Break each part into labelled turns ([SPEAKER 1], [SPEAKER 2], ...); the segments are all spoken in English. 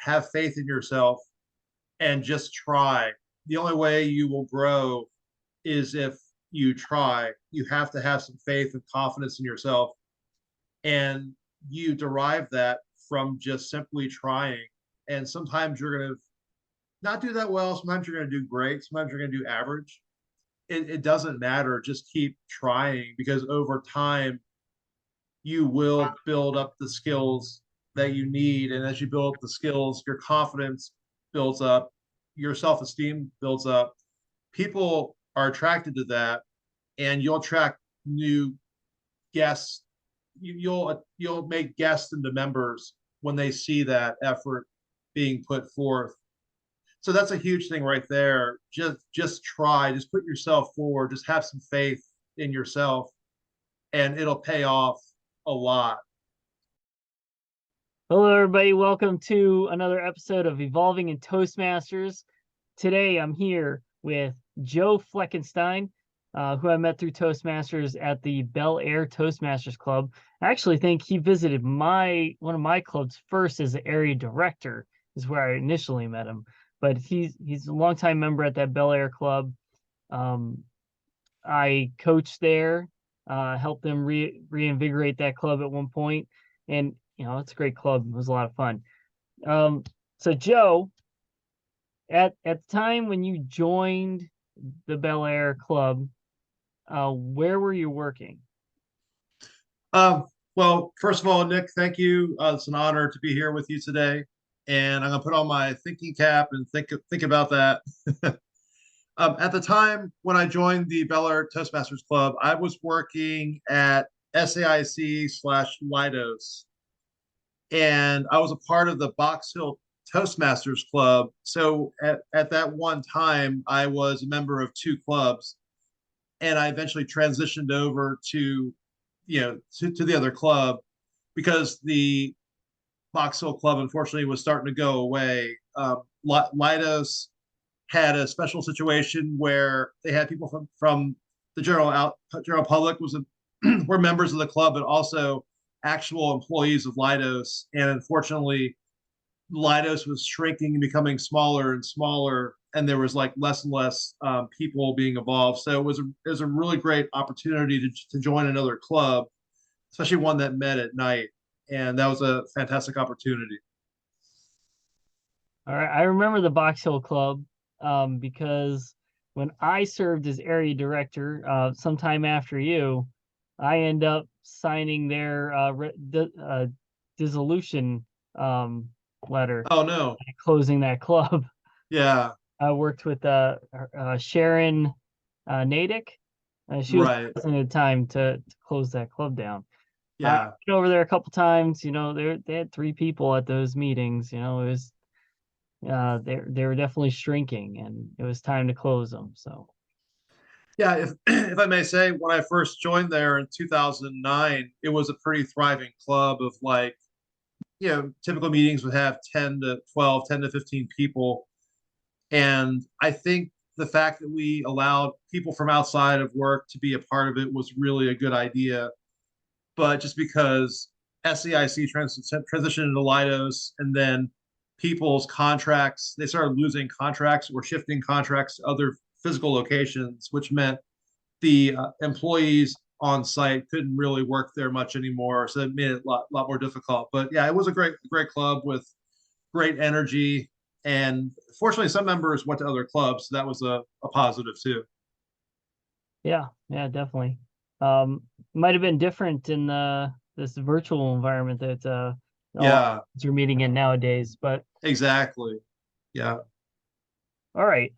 [SPEAKER 1] have faith in yourself and just try. The only way you will grow is if you try. You have to have some faith and confidence in yourself, and you derive that from just simply trying. And sometimes you're going to not do that well. Sometimes you're going to do great. Sometimes you're going to do average. It doesn't matter. Just keep trying, because over time you will build up the skills that you need. And as you build up the skills, your confidence builds up, your self esteem builds up. People are attracted to that, and you'll attract new guests. You'll make guests into members when they see that effort being put forth. So that's a huge thing right there. Just try, just put yourself forward, just have some faith in yourself, and it'll pay off a lot.
[SPEAKER 2] Hello, everybody. Welcome to another episode of Evolving in Toastmasters. Today, I'm here with Joe Fleckenstein, who I met through Toastmasters at the Bel Air Toastmasters Club. I actually think he visited one of my clubs first as the area director, is where I initially met him. But he's a longtime member at that Bel Air Club. I coached there, helped them reinvigorate that club at one point, and it's a great club. It was a lot of fun. So Joe, at the time when you joined the Bel Air Club, where were you working?
[SPEAKER 1] Well, first of all, Nick, thank you. It's an honor to be here with you today, and I'm gonna put on my thinking cap and think about that. At the time when I joined the Bel Air Toastmasters Club, I was working at SAIC/Lidos, and I was a part of the Box Hill Toastmasters Club. So at that one time, I was a member of two clubs, and I eventually transitioned over to the other club, because the Box Hill Club unfortunately was starting to go away. Lidos had a special situation where they had people from the general public were members of the club, but also actual employees of Lidos. And unfortunately, Lidos was shrinking and becoming smaller and smaller, and there was like less and less people being involved. So it was a really great opportunity to join another club, especially one that met at night, and that was a fantastic opportunity.
[SPEAKER 2] All right, I remember the Box Hill Club because when I served as area director, sometime after you, I end up signing their dissolution letter,
[SPEAKER 1] Oh no.
[SPEAKER 2] closing that club.
[SPEAKER 1] Yeah.
[SPEAKER 2] I worked with Sharon Natick. She was
[SPEAKER 1] Right.
[SPEAKER 2] president at the time to close that club down. I
[SPEAKER 1] Yeah.
[SPEAKER 2] went over there a couple times. They had 3 people at those meetings. It was they were definitely shrinking, and it was time to close them. So
[SPEAKER 1] Yeah, if I may say, when I first joined there in 2009, it was a pretty thriving club of, like, typical meetings would have 10 to 12, 10 to 15 people. And I think the fact that we allowed people from outside of work to be a part of it was really a good idea. But just because SEIC transitioned into Lidos, and then people's contracts, they started losing contracts or shifting contracts to other physical locations, which meant the employees on site couldn't really work there much anymore. So it made it lot more difficult. But yeah, it was a great club with great energy. And fortunately, some members went to other clubs. So that was a positive too.
[SPEAKER 2] yeah, definitely. Might have been different in this virtual environment that a lot of
[SPEAKER 1] Yeah,
[SPEAKER 2] us are meeting in nowadays. But
[SPEAKER 1] exactly. Yeah.
[SPEAKER 2] all right.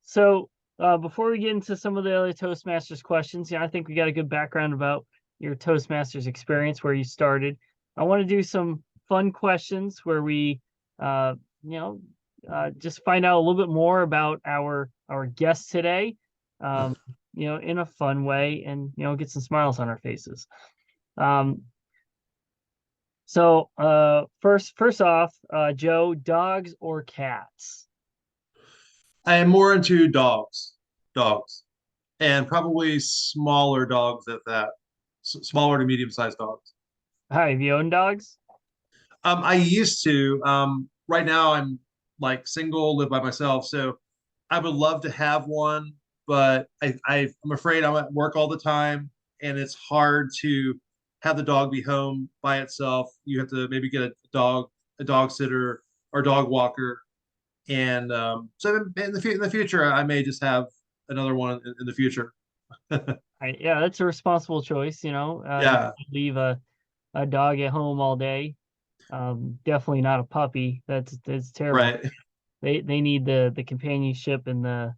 [SPEAKER 2] So before we get into some of the other Toastmasters questions, I think we got a good background about your Toastmasters experience, where you started. I want to do some fun questions where we, just find out a little bit more about our guest today, in a fun way, and get some smiles on our faces. So first off, Joe, dogs or cats?
[SPEAKER 1] I am more into dogs, and probably smaller dogs at that, smaller to medium sized dogs.
[SPEAKER 2] Hi, have you owned dogs?
[SPEAKER 1] I used to. right now I'm like single, live by myself, so I would love to have one, but I'm afraid I'm at work all the time, and it's hard to have the dog be home by itself. You have to maybe get a dog sitter or dog walker, and so in the future, I may just have another one in the future.
[SPEAKER 2] Yeah, that's a responsible choice. You
[SPEAKER 1] Yeah,
[SPEAKER 2] can't leave a dog at home all day. Definitely not a puppy. That's terrible.
[SPEAKER 1] right.
[SPEAKER 2] They need the companionship and the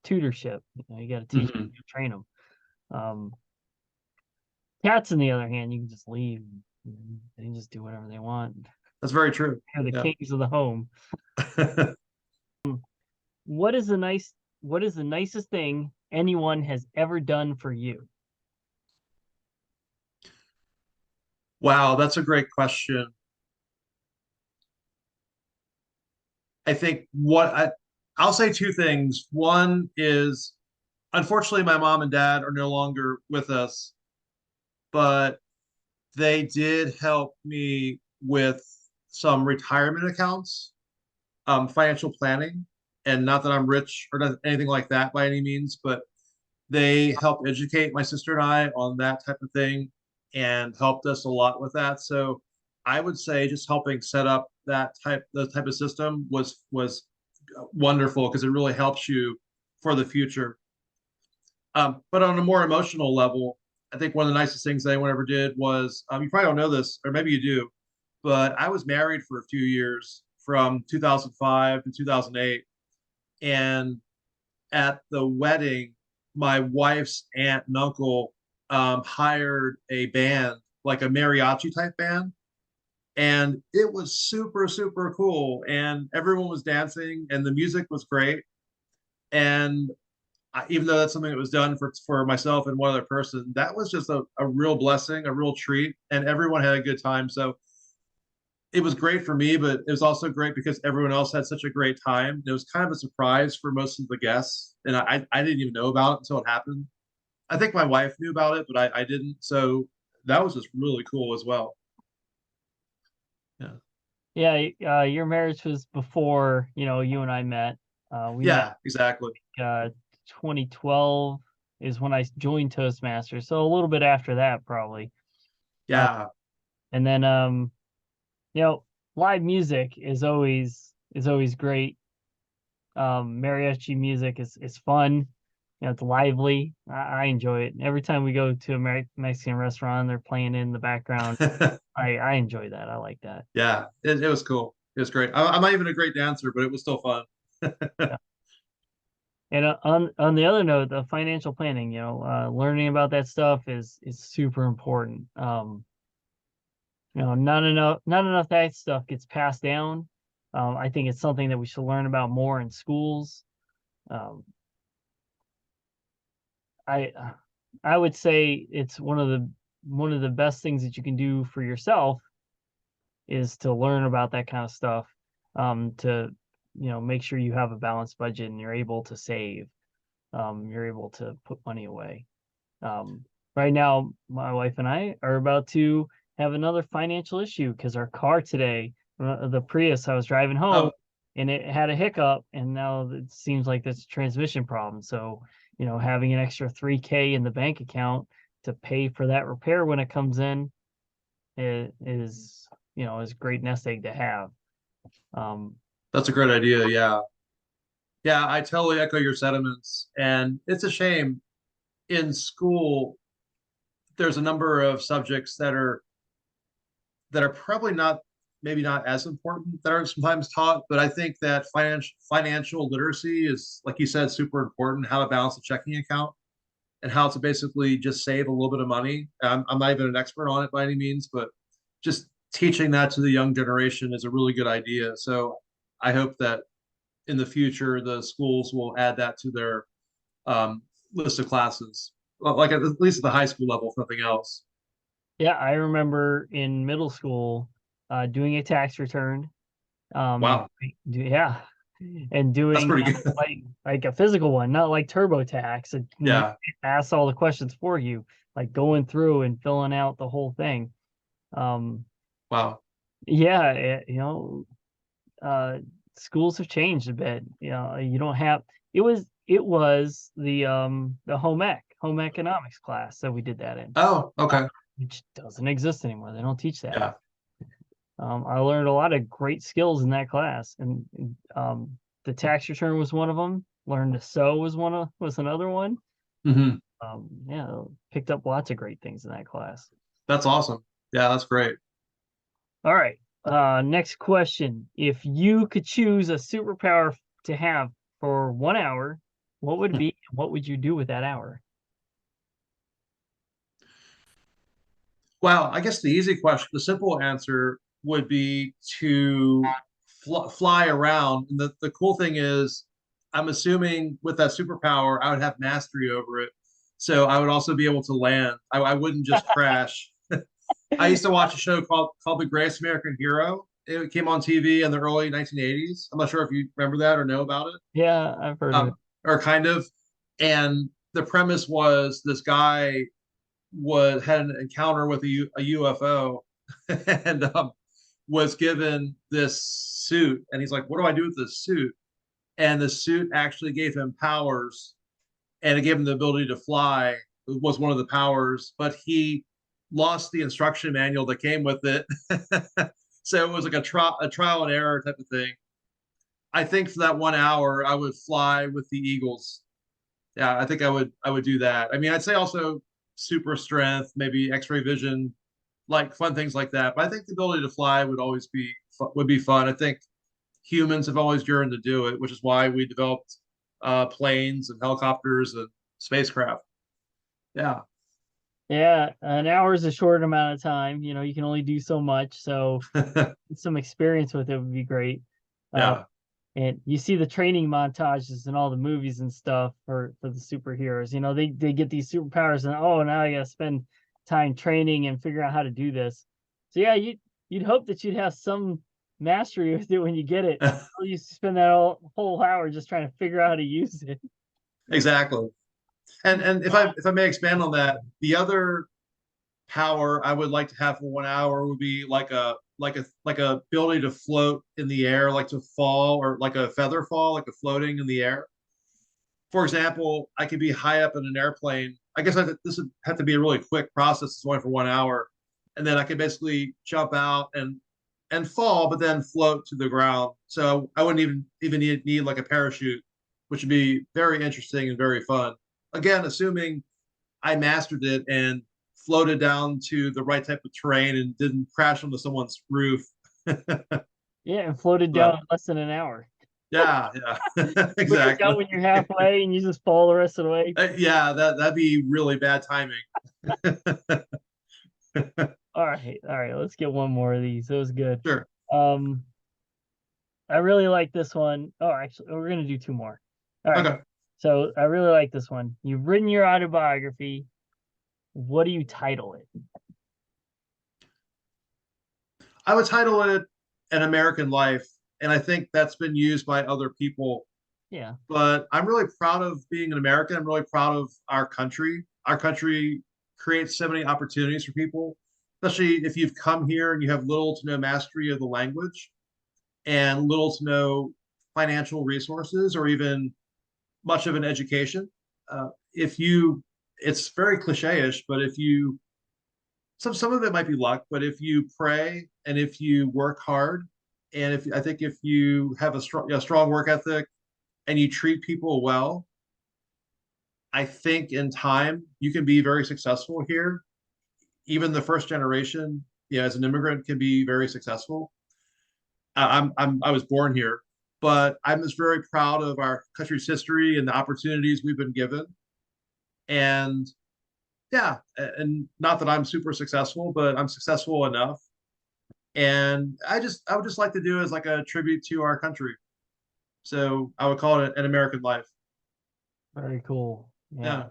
[SPEAKER 2] tutorship. You got to teach them,
[SPEAKER 1] Mhm.
[SPEAKER 2] train them. Um, Cats, on the other hand, you can just leave. They can just do whatever they want.
[SPEAKER 1] That's very true.
[SPEAKER 2] They're the
[SPEAKER 1] Yeah.
[SPEAKER 2] kings of the home. What is what is the nicest thing anyone has ever done for you?
[SPEAKER 1] Wow, that's a great question. I think I'll say two things. One is, unfortunately, my mom and dad are no longer with us, but they did help me with some retirement accounts, financial planning, and not that I'm rich or anything like that by any means, but they helped educate my sister and I on that type of thing and helped us a lot with that. So I would say just helping set up the type of system was wonderful because it really helps you for the future. But on a more emotional level, I think one of the nicest things anyone ever did was, you probably don't know this, or maybe you do, but I was married for a few years from 2005 to 2008. And at the wedding, my wife's aunt and uncle hired a band, like a mariachi type band. And it was super, super cool. And everyone was dancing, and the music was great. And even though that's something that was done for myself and one other person, that was just a real blessing, a real treat, and everyone had a good time. So it was great for me, but it was also great because everyone else had such a great time. It was kind of a surprise for most of the guests, and I didn't even know about it until it happened. I think my wife knew about it, but I didn't. So that was just really cool as well. Yeah,
[SPEAKER 2] Yeah, your marriage was before, you and I met. We met
[SPEAKER 1] yeah, exactly.
[SPEAKER 2] 2012 is when I joined Toastmasters, so a little bit after that probably. Uh,
[SPEAKER 1] Yeah,
[SPEAKER 2] and then you know, live music is always great. Mariachi music is fun. It's lively. I enjoy it. Every time we go to a Mexican restaurant, they're playing in the background. I enjoy that. I like that.
[SPEAKER 1] yeah. It was cool. It was great. I'm not even a great dancer, but it was still fun.
[SPEAKER 2] Yeah. And on the other note, the financial planning, learning about that stuff is super important. Not enough that stuff gets passed down. I think it's something that we should learn about more in schools. Um, I I would say it's one of the best things that you can do for yourself is to learn about that kind of stuff, to make sure you have a balanced budget and you're able to save, you're able to put money away. Um, right now, my wife and I are about to have another financial issue because our car today, the Prius, I was driving home
[SPEAKER 1] Oh,
[SPEAKER 2] and it had a hiccup, and now it seems like that's a transmission problem. So, having an extra 3K in the bank account to pay for that repair when it comes in is a great nest egg to have. Um,
[SPEAKER 1] that's a great idea. Yeah, yeah. I totally echo your sentiments, and it's a shame in school. There's a number of subjects that are probably not maybe not as important that are sometimes taught, but I think that financial literacy is, like you said, super important. How to balance a checking account and how to basically just save a little bit of money. I'm not even an expert on it by any means, but just teaching that to the young generation is a really good idea. So I hope that in the future the schools will add that to their list of classes, like at least at the high school level, if nothing else.
[SPEAKER 2] yeah, I remember in middle school doing a tax return.
[SPEAKER 1] Wow,
[SPEAKER 2] Yeah, and
[SPEAKER 1] that's
[SPEAKER 2] doing
[SPEAKER 1] pretty good.
[SPEAKER 2] like a physical one, not like TurboTax.
[SPEAKER 1] Yeah,
[SPEAKER 2] Asks all the questions for you, like going through and filling out the whole thing. Um,
[SPEAKER 1] wow.
[SPEAKER 2] yeah, schools have changed a bit. You know, you don't have it was the home economics class that we did that in,
[SPEAKER 1] Oh,
[SPEAKER 2] uh,
[SPEAKER 1] okay.
[SPEAKER 2] which doesn't exist anymore. They don't teach that.
[SPEAKER 1] Yeah.
[SPEAKER 2] I learned a lot of great skills in that class, and the tax return was one of them. Learned to sew was another one.
[SPEAKER 1] Hmm.
[SPEAKER 2] Yeah, picked up lots of great things in that class.
[SPEAKER 1] That's awesome. Yeah, that's great.
[SPEAKER 2] All right. Next question. If you could choose a superpower to have for 1 hour, what would it be? What would you do with that hour?
[SPEAKER 1] Well, I guess the easy question, the simple answer would be to fly around. And the cool thing is, I'm assuming with that superpower, I would have mastery over it. So I would also be able to land. I wouldn't just crash. I used to watch a show called The Greatest American Hero. It came on TV in the early 1980s. I'm not sure if you remember that or know about it,
[SPEAKER 2] Yeah, I've heard of it.
[SPEAKER 1] or kind of. And the premise was this guy had an encounter with a UFO and was given this suit. And he's like, "What do I do with this suit?" And the suit actually gave him powers, and it gave him the ability to fly. It was one of the powers, but he lost the instruction manual that came with it. So it was like a trial and error type of thing. I think for that 1 hour, I would fly with the Eagles. Yeah, I think I would do that. I mean, I'd say also super strength, maybe X-ray vision, like fun things like that. But I think the ability to fly would always be fun. I think humans have always yearned to do it, which is why we developed planes and helicopters and spacecraft. Yeah,
[SPEAKER 2] Yeah, an hour is a short amount of time. You know, you can only do so much. So some experience with it would be great. Uh,
[SPEAKER 1] yeah,
[SPEAKER 2] and you see the training montages in all the movies and stuff for the superheroes. You know, they get these superpowers and oh, now I gotta spend time training and figure out how to do this. So yeah, you'd hope that you'd have some mastery with it when you get it. You used to spend that whole hour just trying to figure out how to use it.
[SPEAKER 1] exactly. And if I may expand on that, the other power I would like to have for 1 hour would be like a ability to float in the air, like to fall or like a feather fall, like a floating in the air. For example, I could be high up in an airplane. I guess this would have to be a really quick process. It's only for 1 hour, and then I could basically jump out and fall, but then float to the ground. So I wouldn't even need like a parachute, which would be very interesting and very fun. Again, assuming I mastered it and floated down to the right type of terrain and didn't crash onto someone's roof.
[SPEAKER 2] Yeah, and floated down
[SPEAKER 1] But
[SPEAKER 2] in less than an hour.
[SPEAKER 1] yeah, yeah,
[SPEAKER 2] Figures
[SPEAKER 1] exactly.
[SPEAKER 2] out when you're halfway and you just fall the rest of the way.
[SPEAKER 1] Yeah, that'd be really bad timing.
[SPEAKER 2] All right, let's get one more of these. That was good.
[SPEAKER 1] Sure.
[SPEAKER 2] Um, I really like this one. Oh, actually, we're gonna do two more. All right.
[SPEAKER 1] Okay.
[SPEAKER 2] So I really like this one. You've written your autobiography. What do you title it?
[SPEAKER 1] I would title it An American Life, and I think that's been used by other people.
[SPEAKER 2] Yeah.
[SPEAKER 1] But I'm really proud of being an American. I'm really proud of our country. Our country creates so many opportunities for people, especially if you've come here and you have little to no mastery of the language and little to no financial resources or even much of an education. If you, it's very cliche-ish, but if you, some of it might be luck, but if you pray and if you work hard, and if I think if you have a strong work ethic and you treat people well, I think in time you can be very successful here. Even the first generation, as an immigrant, can be very successful. I was born here, but I'm just very proud of our country's history and the opportunities we've been given. And yeah, and not that I'm super successful, but I'm successful enough. And I would just like to do it as like a tribute to our country. So I would call it an American life.
[SPEAKER 2] Very cool. Yeah.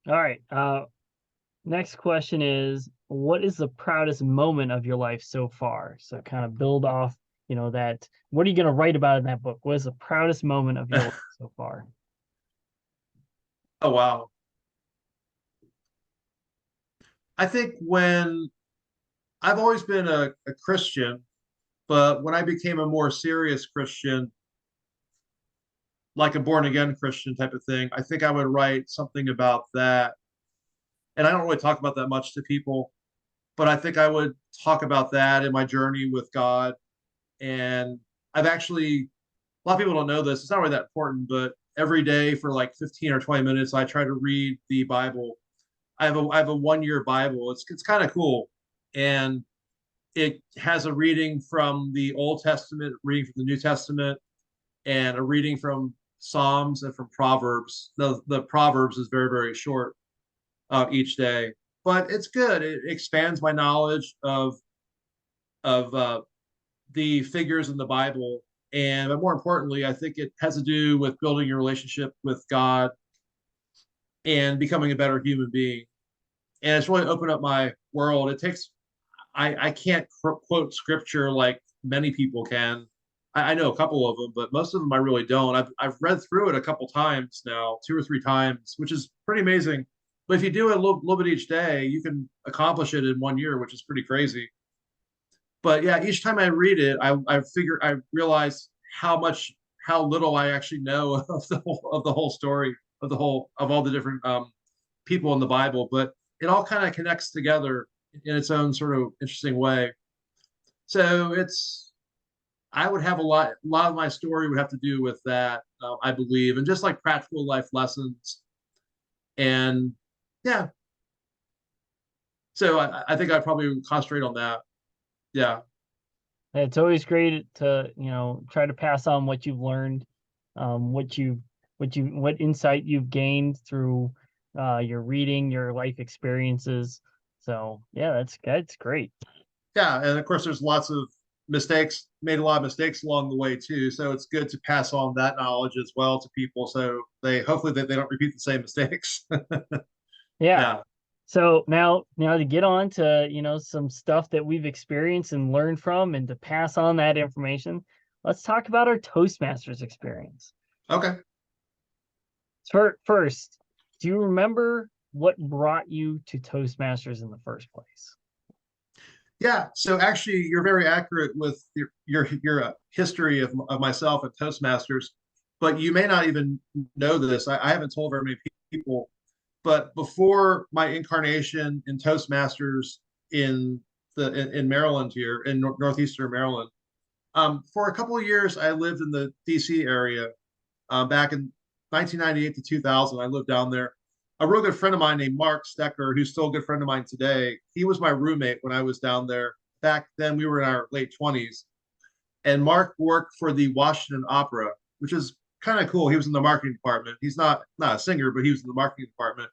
[SPEAKER 1] Yeah.
[SPEAKER 2] All right. Next question is, what is the proudest moment of your life so far? So kind of build off, that. What are you going to write about in that book? What is the proudest moment of your life so far?
[SPEAKER 1] Oh wow. I think when I've always been a Christian, But when I became a more serious Christian, like a born again Christian type of thing, I think I would write something about that. And I don't really talk about that much to people, but I think I would talk about that in my journey with God. And I've actually, a lot of people don't know this, it's not really that important, but every day for like 15 or 20 minutes, I try to read the Bible. I have a 1 year Bible. It's kind of cool. And it has a reading from the Old Testament, reading from the New Testament, and a reading from Psalms and from Proverbs. The Proverbs is very, very short each day, but it's good. It expands my knowledge of the figures in the Bible, and but more importantly, I think it has to do with building your relationship with God and becoming a better human being. And it's really opened up my world. It takes I can't quote scripture like many people can. I know a couple of them, but most of them I really don't. I've read through it a couple times now, 2 or 3 times, which is pretty amazing. But if you do it a little bit each day, you can accomplish it in 1 year, which is pretty crazy. But yeah, each time I read it, I realize how little I actually know of the whole story of all the different people in the Bible. But it all kind of connects together in its own sort of interesting way. So it's I would have a lot of my story would have to do with that, I believe, and just like practical life lessons. And yeah, so I think I'd probably concentrate on that. Yeah,
[SPEAKER 2] It's always great to, try to pass on what you've learned, what what insight you've gained through your reading, your life experiences. So yeah, that's great.
[SPEAKER 1] yeah, and of course, there's lots of mistakes, made a lot of mistakes along the way too. So it's good to pass on that knowledge as well to people, so they hopefully that they don't repeat the same mistakes.
[SPEAKER 2] Yeah.
[SPEAKER 1] Yeah.
[SPEAKER 2] So now to get on to, some stuff that we've experienced and learned from and to pass on that information, let's talk about our Toastmasters experience.
[SPEAKER 1] Okay.
[SPEAKER 2] First, do you remember what brought you to Toastmasters in the first place?
[SPEAKER 1] Yeah, so actually, you're very accurate with your history of myself at Toastmasters, but you may not even know this. I haven't told very many people, but before my incarnation in Toastmasters in in Maryland here in northeastern Maryland, for a couple of years I lived in the D.C. area. Back in 1998 to 2000, I lived down there. A real good friend of mine named Mark Stecker, who's still a good friend of mine today, he was my roommate when I was down there. Back then, we were in our late 20s. And Mark worked for the Washington Opera, which is kind of cool. He was in the marketing department. He's not a singer, but he was in the marketing department.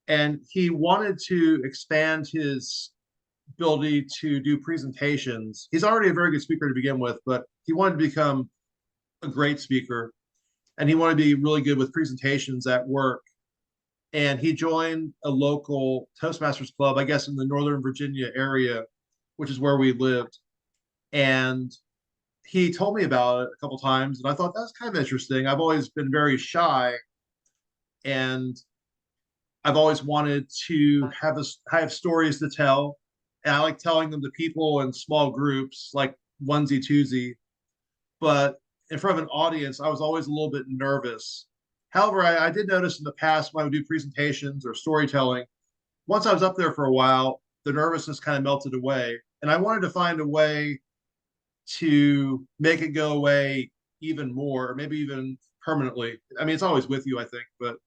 [SPEAKER 1] And he wanted to expand his ability to do presentations. He's already a very good speaker to begin with, but he wanted to become a great speaker, and he wanted to be really good with presentations at work. And he joined a local Toastmasters club, I guess, in the Northern Virginia area, which is where we lived. And he told me about it a couple times, and I thought that's kind of interesting. I've always been very shy, and I've always wanted to have stories to tell, and I like telling them to people in small groups, like onesie twosie. But in front of an audience, I was always a little bit nervous. However, I did notice in the past when I would do presentations or storytelling, once I was up there for a while, the nervousness kind of melted away. And I wanted to find a way to make it go away even more, or maybe even permanently. I mean, it's always with you, I think. But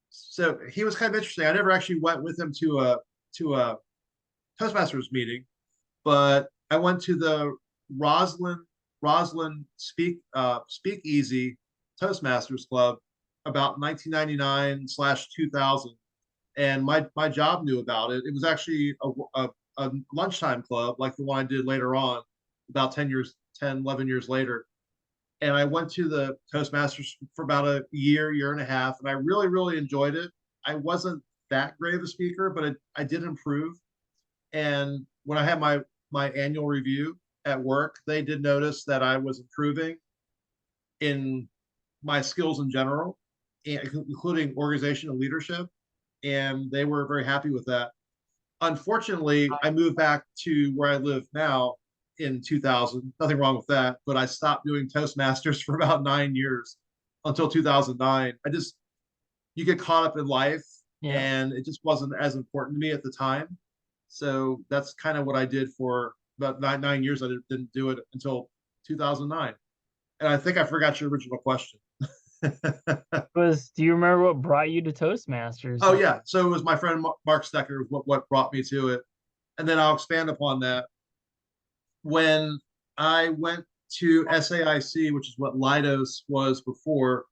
[SPEAKER 1] so he was kind of interesting. I never actually went with him to a Toastmasters meeting, but I went to the Roslyn Speakeasy Toastmasters Club about 1999/2000, and my job knew about it. It was actually a lunchtime club like the one I did later on, about 11 years later. And I went to the Toastmasters for about a year and a half, and I really, really enjoyed it. I wasn't that great of a speaker, but I did improve. And when I had my annual review at work, they did notice that I was improving in my skills in general, including organization and leadership, and they were very happy with that. Unfortunately, I moved back to where I live now in 2000. Nothing wrong with that, but I stopped doing Toastmasters for about 9 years until 2009. You get caught up in life,
[SPEAKER 2] Yeah.
[SPEAKER 1] and it just wasn't as important to me at the time. So that's kind of what I did for about 9 years. I didn't do it until 2009. And I think I forgot your original question.
[SPEAKER 2] Do you remember what brought you to Toastmasters?
[SPEAKER 1] Oh yeah, so it was my friend Mark Stecker what brought me to it, and then I'll expand upon that. When I went to SAIC, which is what Lidos was before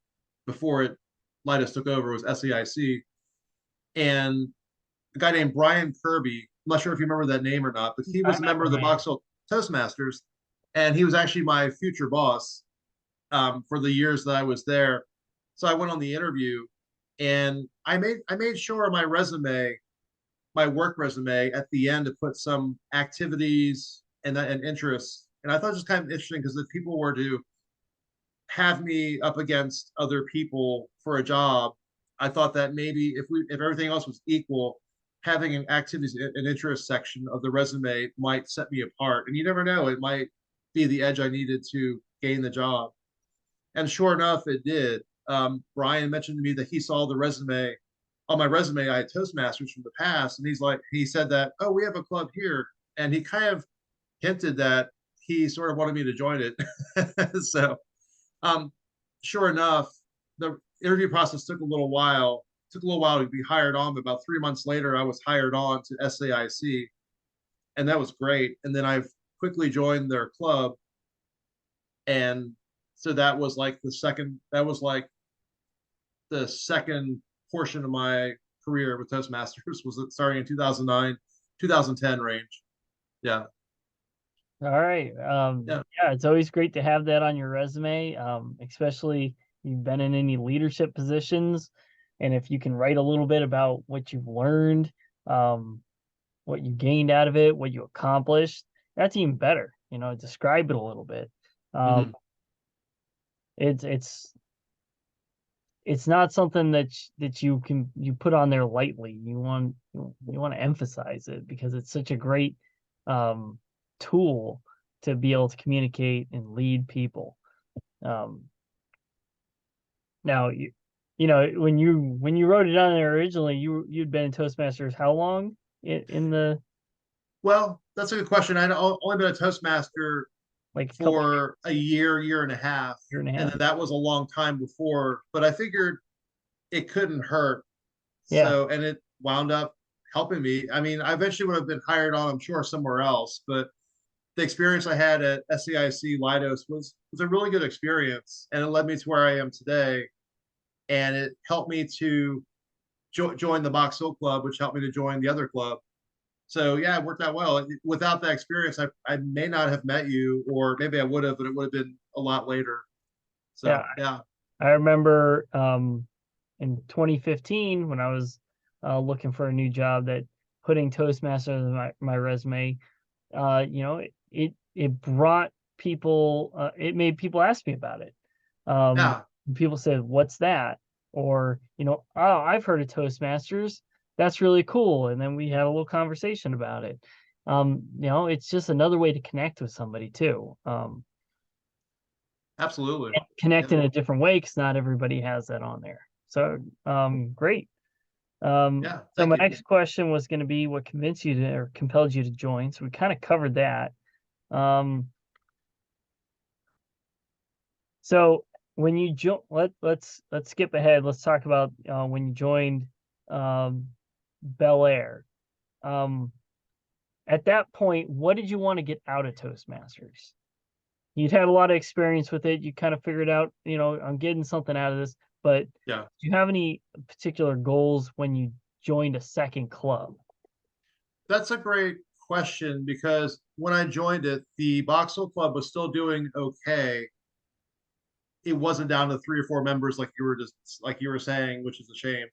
[SPEAKER 1] it Lidos took over, was SAIC, and a guy named Brian Kirby. I'm not sure if you remember that name or not, but he
[SPEAKER 2] I
[SPEAKER 1] was a
[SPEAKER 2] met
[SPEAKER 1] member of the
[SPEAKER 2] Brian.
[SPEAKER 1] Box Toastmasters, and he was actually my future boss for the years that I was there. So I went on the interview, and I made sure my work resume at the end to put some activities and interests. And I thought it was kind of interesting because if people were to have me up against other people for a job, I thought that maybe if everything else was equal, having an activities and interest section of the resume might set me apart. And you never know, it might be the edge I needed to gain the job. And sure enough, it did. Brian mentioned to me that he saw the resume on my resume. I had Toastmasters from the past, and he said that, oh, we have a club here, and he kind of hinted that he sort of wanted me to join it. So, um, sure enough, the interview process took a little while. Took a little while to be hired on, but about 3 months later, I was hired on to SAIC, and that was great. And then I've quickly joined their club, and so that was like the second. That was like the second portion of my career with Toastmasters was starting in 2009, 2010 range. Yeah.
[SPEAKER 2] All right.
[SPEAKER 1] Yeah.
[SPEAKER 2] Yeah, it's always great to have that on your resume, especially you've been in any leadership positions. And if you can write a little bit about what you've learned, um, what you gained out of it, what you accomplished, that's even better. Describe it a little bit. Um,
[SPEAKER 1] Mm-hmm.
[SPEAKER 2] it's it's it's not something that you put on there lightly. You want to emphasize it because it's such a great um, tool to be able to communicate and lead people. Um, now when you wrote it on there originally, you'd been in Toastmasters how long in the
[SPEAKER 1] Well, that's a good question. I'd only been a Toastmaster
[SPEAKER 2] like a couple
[SPEAKER 1] for a year, year and a half,
[SPEAKER 2] year and a
[SPEAKER 1] and
[SPEAKER 2] half?
[SPEAKER 1] then that was a long time before. But I figured it couldn't hurt.
[SPEAKER 2] Yeah,
[SPEAKER 1] So, and it wound up helping me. I mean, I eventually would have been hired on, I'm sure, somewhere else, but the experience I had at SCIC Lidos was a really good experience, and it led me to where I am today. And it helped me to join the Box Hill Club, which helped me to join the other club. So yeah, it worked out well. Without that experience, I may not have met you, or maybe I would have, but it would have been a lot later.
[SPEAKER 2] yeah.
[SPEAKER 1] So yeah,
[SPEAKER 2] I remember in 2015 when I was looking for a new job that putting Toastmasters on my resume, it brought people, it made people ask me about it. Um,
[SPEAKER 1] yeah,
[SPEAKER 2] People said, "What's that?" Or, "Oh, I've heard of Toastmasters. That's really cool." And then we had a little conversation about it. It's just another way to connect with somebody too.
[SPEAKER 1] absolutely.
[SPEAKER 2] Connect
[SPEAKER 1] Yeah,
[SPEAKER 2] in a different way because not everybody has that on there. So, great.
[SPEAKER 1] yeah.
[SPEAKER 2] So
[SPEAKER 1] Thank
[SPEAKER 2] my
[SPEAKER 1] you.
[SPEAKER 2] next question was going to be what convinced you to or compelled you to join. So we kind of covered that. Um, so when you let's skip ahead. Let's talk about when you joined um, Bel Air. Um, at that point, what did you want to get out of Toastmasters? You'd had a lot of experience with it. You kind of figured out, I'm getting something out of this. But
[SPEAKER 1] Yeah,
[SPEAKER 2] do you have any particular goals when you joined a second club?
[SPEAKER 1] that's a great question because when I joined it, the Boxel Club was still doing okay. It wasn't down to 3 or 4 members like you were saying, which is a shame.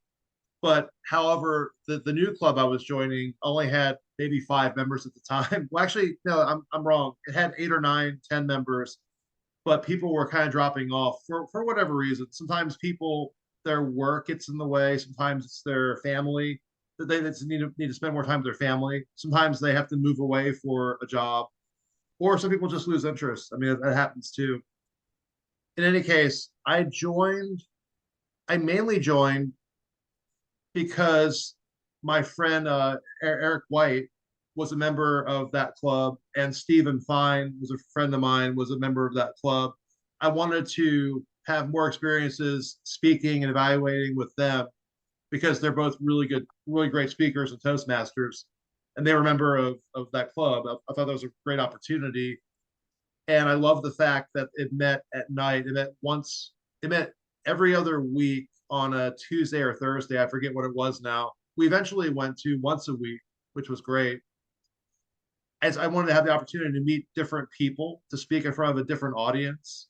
[SPEAKER 1] But however, the new club I was joining only had maybe 5 members at the time. Well, actually, no, I'm wrong. It had 8 or 9, 10 members, but people were kind of dropping off for whatever reason. Sometimes people their work gets in the way. Sometimes it's their family that they need to spend more time with their family. Sometimes they have to move away for a job, or some people just lose interest. I mean, that happens too. In any case, I mainly joined because my friend Eric White was a member of that club, and Stephen Fine was a friend of mine, was a member of that club. I wanted to have more experiences speaking and evaluating with them because they're both really good, really great speakers and Toastmasters, and they were a member of that club. I thought that was a great opportunity, and I love the fact that it met at night. It met every other week on a Tuesday or Thursday. I forget what it was now. We eventually went to once a week, which was great. As I wanted to have the opportunity to meet different people, to speak in front of a different audience,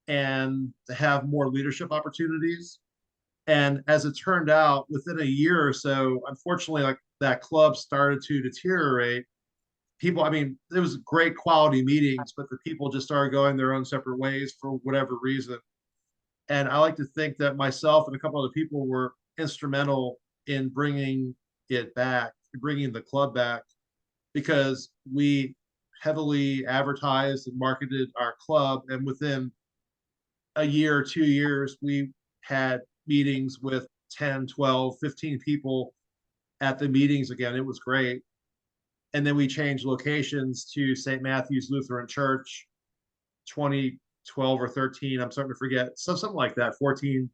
[SPEAKER 1] and to have more leadership opportunities. And as it turned out, within a year or so, unfortunately, like that club started to deteriorate. People, I mean, it was great quality meetings, but the people just started going their own separate ways for whatever reason. And I like to think that myself and a couple other people were instrumental in bringing it back, bringing the club back, because we heavily advertised and marketed our club. And within a year or 2 years, we had meetings with 10, 12, 15 people at the meetings again. It was great. And then we changed locations to St. Matthew's Lutheran Church, 2012 or 13. I'm starting to forget. So something like that, 14.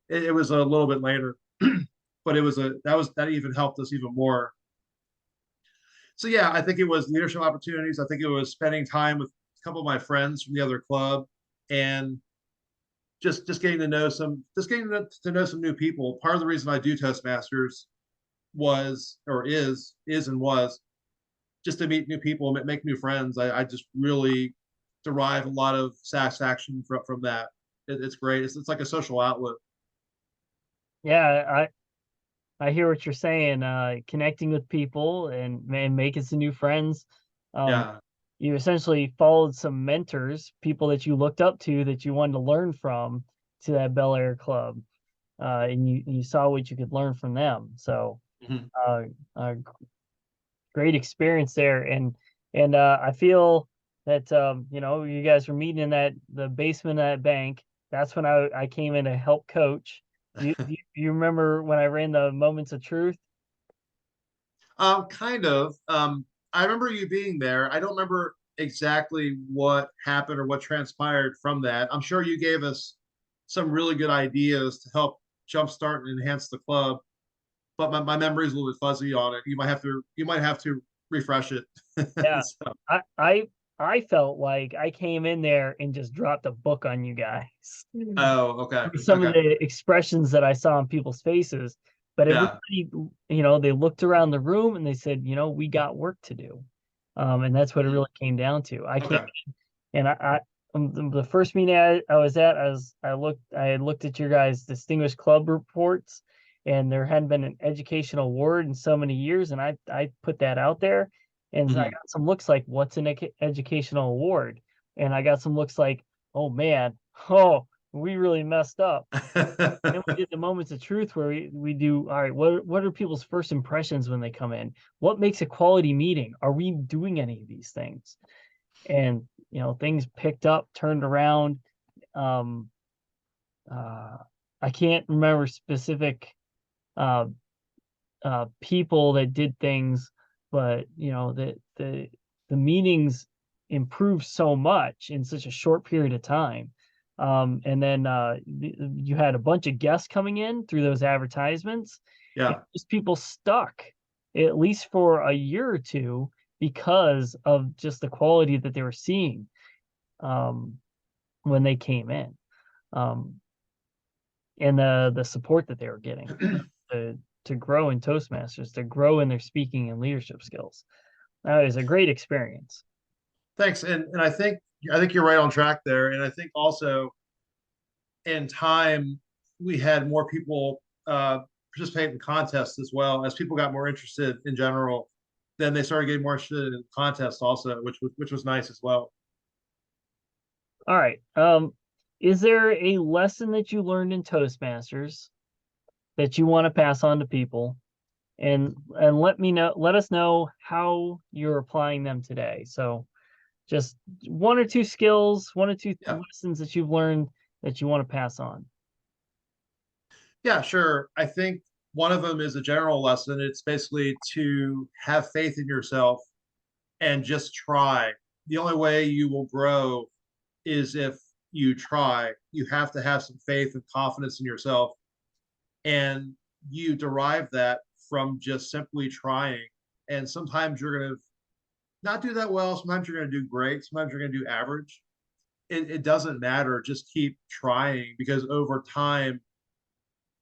[SPEAKER 1] It was a little bit later, but that even helped us even more. So yeah, I think it was leadership opportunities. I think it was spending time with a couple of my friends from the other club, and just getting to know to know some new people. Part of the reason I do Toastmasters was or is and was just to meet new people, make new friends. I just really derive a lot of satisfaction from that. It's great. It's like a social outlet.
[SPEAKER 2] Yeah, I hear what you're saying. Connecting with people and making some new friends. Um,
[SPEAKER 1] Yeah.
[SPEAKER 2] you essentially followed some mentors, people that you looked up to that you wanted to learn from to that Bel Air club, and you saw what you could learn from them. So,
[SPEAKER 1] Mhm.
[SPEAKER 2] uh, uh, great experience there, and I feel that you guys were meeting in the basement of that bank. That's when I came in to help coach. Do you remember when I ran the moments of truth?
[SPEAKER 1] Kind of. I remember you being there. I don't remember exactly what happened or what transpired from that. I'm sure you gave us some really good ideas to help jumpstart and enhance the club, but my memory is a little bit fuzzy on it. You might have to refresh it.
[SPEAKER 2] Yeah,
[SPEAKER 1] So,
[SPEAKER 2] I I I felt like I came in there and just dropped a book on you guys.
[SPEAKER 1] oh, okay,
[SPEAKER 2] Some of
[SPEAKER 1] okay,
[SPEAKER 2] the expressions that I saw on people's faces, but
[SPEAKER 1] yeah,
[SPEAKER 2] everybody, they looked around the room and they said, we got work to do. And that's what it
[SPEAKER 1] mhm,
[SPEAKER 2] really came down to. I came
[SPEAKER 1] okay,
[SPEAKER 2] and the first meeting I was at, I had looked at your guys' distinguished club reports, and there hadn't been an educational award in so many years, and I put that out there, and so I
[SPEAKER 1] mhm.
[SPEAKER 2] got some looks like, what's an educational award? And I got some looks like, oh man, oh, we really messed up. Then we did the moments of truth where we do, all right, what are people's first impressions when they come in? What makes a quality meeting? Are we doing any of these things? And things picked up, turned around. Um, uh, I can't remember specific uh, people that did things, but the meetings improved so much in such a short period of time. And then you had a bunch of guests coming in through those advertisements, and
[SPEAKER 1] Yeah.
[SPEAKER 2] just people stuck at least for a year or two because of just the quality that they were seeing um, when they came in, um, and the support that they were getting to grow in Toastmasters, to grow in their speaking and leadership skills. That is a great experience.
[SPEAKER 1] Thanks. And I think you're right on track there. And I think also in time we had more people participate in contests as well. As people got more interested in general, then they started getting more interested in contests also, which was nice as well.
[SPEAKER 2] All right. Is there a lesson that you learned in Toastmasters that you want to pass on to people? And let us know how you're applying them today. So just one or two skills, one or two
[SPEAKER 1] Yeah.
[SPEAKER 2] lessons that you've learned that you want to pass on.
[SPEAKER 1] Yeah, sure. I think one of them is a general lesson. It's basically to have faith in yourself and just try. The only way you will grow is if you try. You have to have some faith and confidence in yourself. And you derive that from just simply trying. And sometimes you're going to not do that well. Sometimes you're going to do great. Sometimes you're going to do average. It doesn't matter. Just keep trying because over time,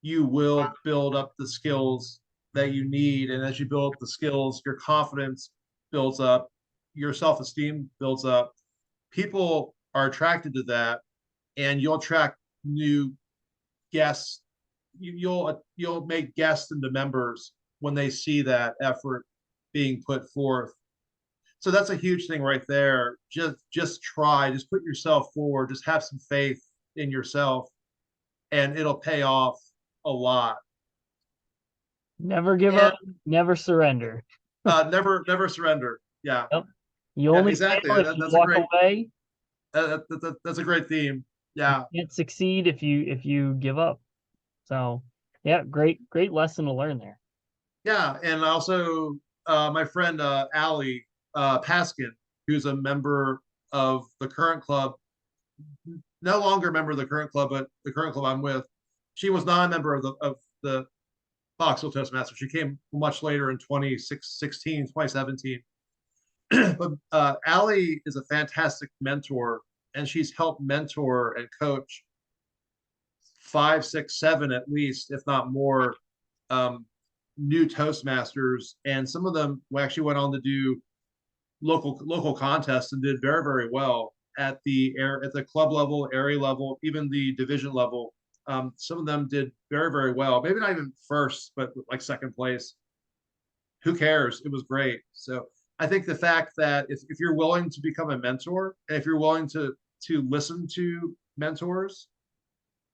[SPEAKER 1] you will build up the skills that you need. And as you build up the skills, your confidence builds up, your self esteem builds up. People are attracted to that, and you'll attract new guests. You'll make guests into members when they see that effort being put forth. So that's a huge thing right there. Just try, just put yourself forward, just have some faith in yourself, and it'll pay off a lot.
[SPEAKER 2] Never give
[SPEAKER 1] And
[SPEAKER 2] up, never surrender.
[SPEAKER 1] never surrender. Yeah,
[SPEAKER 2] Yep. You
[SPEAKER 1] yeah,
[SPEAKER 2] only
[SPEAKER 1] exactly.
[SPEAKER 2] fail if you
[SPEAKER 1] That's a
[SPEAKER 2] walk
[SPEAKER 1] great
[SPEAKER 2] away.
[SPEAKER 1] that's a great theme.
[SPEAKER 2] You
[SPEAKER 1] Yeah,
[SPEAKER 2] can't succeed if you give up. So yeah, great lesson to learn there.
[SPEAKER 1] yeah, and also my friend Allie Paskin, who's a member of the current club, no longer a member of the current club, but the current club I'm with. She was not a member of the Foxville Toastmasters. She came much later in 2016, 2017. But Allie is a fantastic mentor, and she's helped mentor and coach five, six, seven at least, if not more, um, new Toastmasters, and some of them actually went on to do local contests and did very well at the club level, area level, even the division level. Some of them did very well. Maybe not even first, but like second place. Who cares? It was great. So I think the fact that if you're willing to become a mentor and if you're willing to listen to mentors,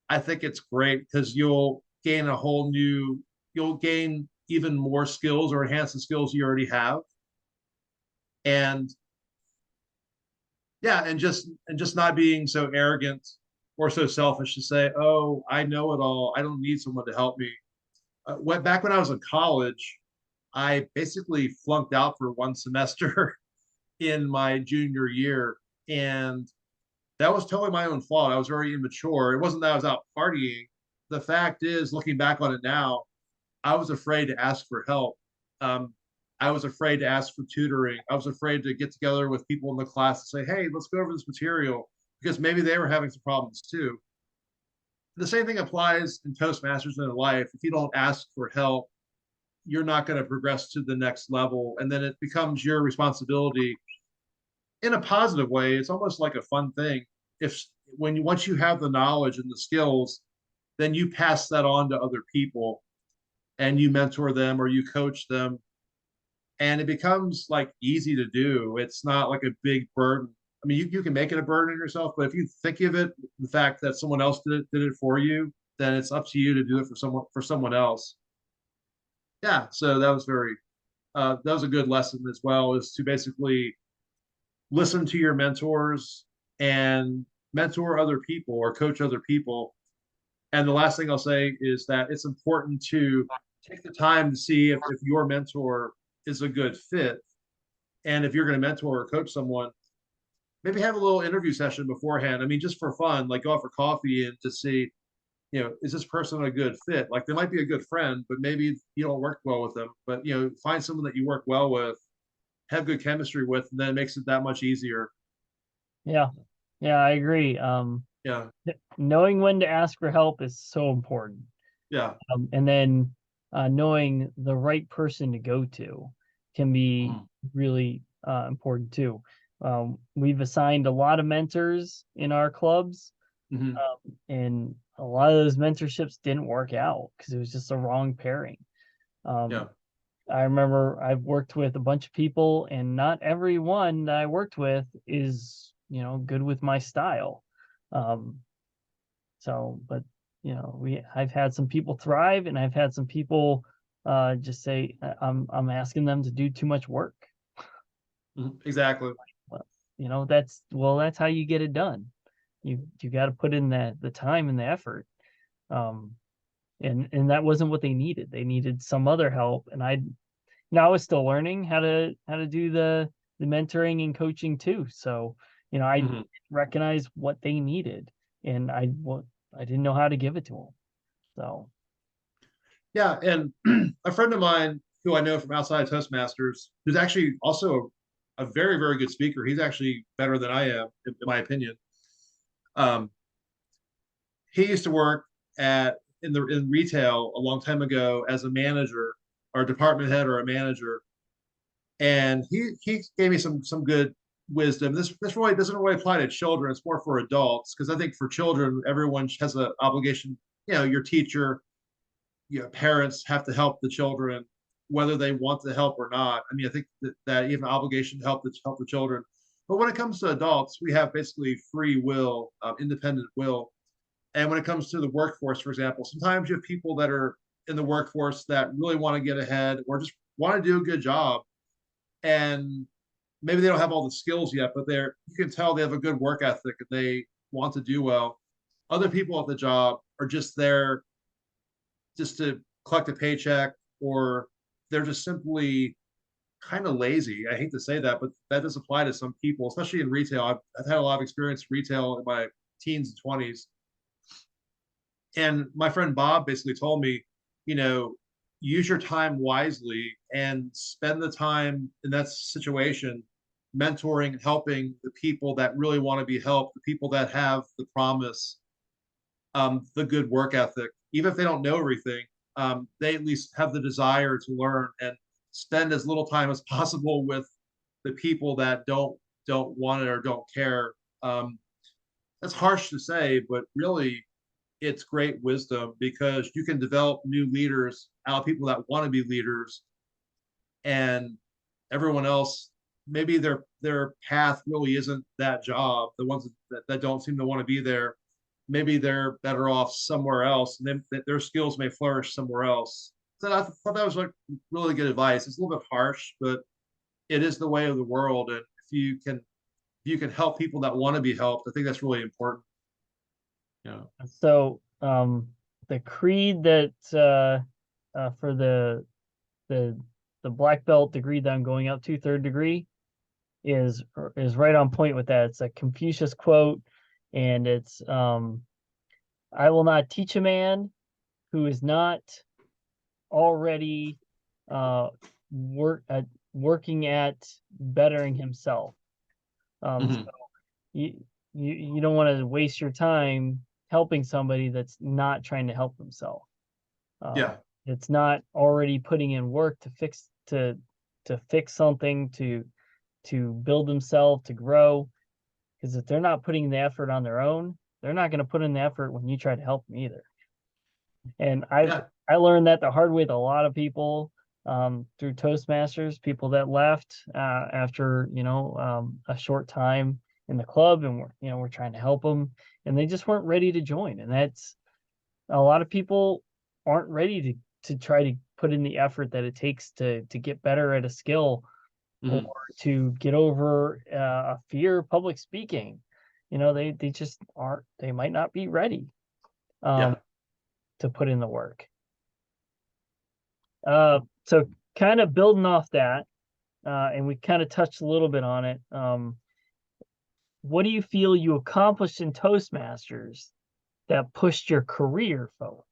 [SPEAKER 1] I think it's great because you'll gain even more skills or enhance the skills you already have. And yeah, and just not being so arrogant or so selfish to say, "Oh, I know it all. I don't need someone to help me." Back when I was in college, I basically flunked out for one semester in my junior year, and that was totally my own fault. I was very immature. It wasn't that I was out partying. The fact is, looking back on it now, I was afraid to ask for help. Um, I was afraid to ask for tutoring. I was afraid to get together with people in the class and say, "Hey, let's go over this material," because maybe they were having some problems too. The same thing applies in Toastmasters and in life. If you don't ask for help, you're not going to progress to the next level, and then it becomes your responsibility in a positive way. It's almost like a fun thing. If once you have the knowledge and the skills, then you pass that on to other people and you mentor them or you coach them, and it becomes like easy to do. It's not like a big burden. I mean, you can make it a burden on yourself, but if you think of it, the fact that someone else did it for you, then it's up to you to do it for someone else. Yeah, so that was a good lesson as well, is to basically listen to your mentors and mentor other people or coach other people. And the last thing I'll say is that it's important to take the time to see if your mentor is a good fit. And if you're going to mentor or coach someone, maybe have a little interview session beforehand. I mean, just for fun, like go out for coffee and to see, is this person a good fit? Like they might be a good friend, but maybe you don't work well with them. But find someone that you work well with, have good chemistry with, and then it makes it that much easier.
[SPEAKER 2] Yeah. Yeah, I agree.
[SPEAKER 1] Yeah,
[SPEAKER 2] Knowing when to ask for help is so important.
[SPEAKER 1] yeah,
[SPEAKER 2] And then knowing the right person to go to can be
[SPEAKER 1] mhm,
[SPEAKER 2] really important too. We've assigned a lot of mentors in our clubs,
[SPEAKER 1] mhm,
[SPEAKER 2] and a lot of those mentorships didn't work out because it was just the wrong pairing. Um,
[SPEAKER 1] yeah,
[SPEAKER 2] I remember I've worked with a bunch of people, and not everyone that I worked with is, good with my style. Um, but I've had some people thrive, and I've had some people just say I'm asking them to do too much work.
[SPEAKER 1] mhm, exactly.
[SPEAKER 2] that's how you get it done. You got to put in the time and the effort. Um, and that wasn't what they needed. They needed some other help. And I was still learning how to do the mentoring and coaching too. So, I
[SPEAKER 1] Mhm.
[SPEAKER 2] recognized what they needed, and I didn't know how to give it to them. So,
[SPEAKER 1] Yeah, and a friend of mine who I know from outside of Toastmasters, who's actually also a very, very good speaker. He's actually better than I am, in my opinion. Um, he used to work in retail a long time ago as a manager or a department head or a manager, and he gave me some good wisdom. This really doesn't really apply to children. It's more for adults because I think for children, everyone has an obligation. Your teacher, parents have to help the children whether they want to help or not. I mean, I think that you have an obligation to help the children. But when it comes to adults, we have basically free will, independent will. And when it comes to the workforce, for example, sometimes you have people that are in the workforce that really want to get ahead or just want to do a good job. And maybe they don't have all the skills yet, but you can tell they have a good work ethic and they want to do well. Other people at the job are just there just to collect a paycheck, or they're just simply kind of lazy. I hate to say that, but that does apply to some people, especially in retail. I've had a lot of experience in retail in my teens and 20s. And my friend Bob basically told me, you know, use your time wisely and spend the time in that situation mentoring and helping the people that really want to be helped, the people that have the promise, the good work ethic. Even if they don't know everything, they at least have the desire to learn and spend as little time as possible with the people that don't want it or don't care. That's harsh to say, but really, it's great wisdom because you can develop new leaders out of people that want to be leaders, and everyone else maybe their path really isn't that job. The ones that don't seem to want to be there, maybe they're better off somewhere else, and then their skills may flourish somewhere else. So I thought that was like really good advice. It's a little bit harsh, but it is the way of the world. And if you can help people that want to be helped, I think that's really important. Yeah.
[SPEAKER 2] so the creed that for the the black belt degree that I'm going up to, third degree, is right on point with that. It's a Confucius quote, and it's I will not teach a man who is not already uh working at bettering himself. So
[SPEAKER 1] Hmm.
[SPEAKER 2] you don't want to waste your time helping somebody that's not trying to help themselves. Um,
[SPEAKER 1] Yeah.
[SPEAKER 2] it's not already putting in work to fix something, to build themselves, to grow. Because if they're not putting the effort on their own, they're not going to put in the effort when you try to help them either. And
[SPEAKER 1] Yeah.
[SPEAKER 2] I learned that the hard way with a lot of people, through Toastmasters, people that left after a short time in the club, and we're trying to help them, and they just weren't ready to join. And that's a lot of people aren't ready to try to put in the effort that it takes to get better at a skill, or
[SPEAKER 1] Hmm.
[SPEAKER 2] to get over a fear of public speaking. They just aren't. They might not be ready um,
[SPEAKER 1] Yeah.
[SPEAKER 2] to put in the work. So kind of building off that, and we kind of touched a little bit on it. What do you feel you accomplished in Toastmasters that pushed your career forward?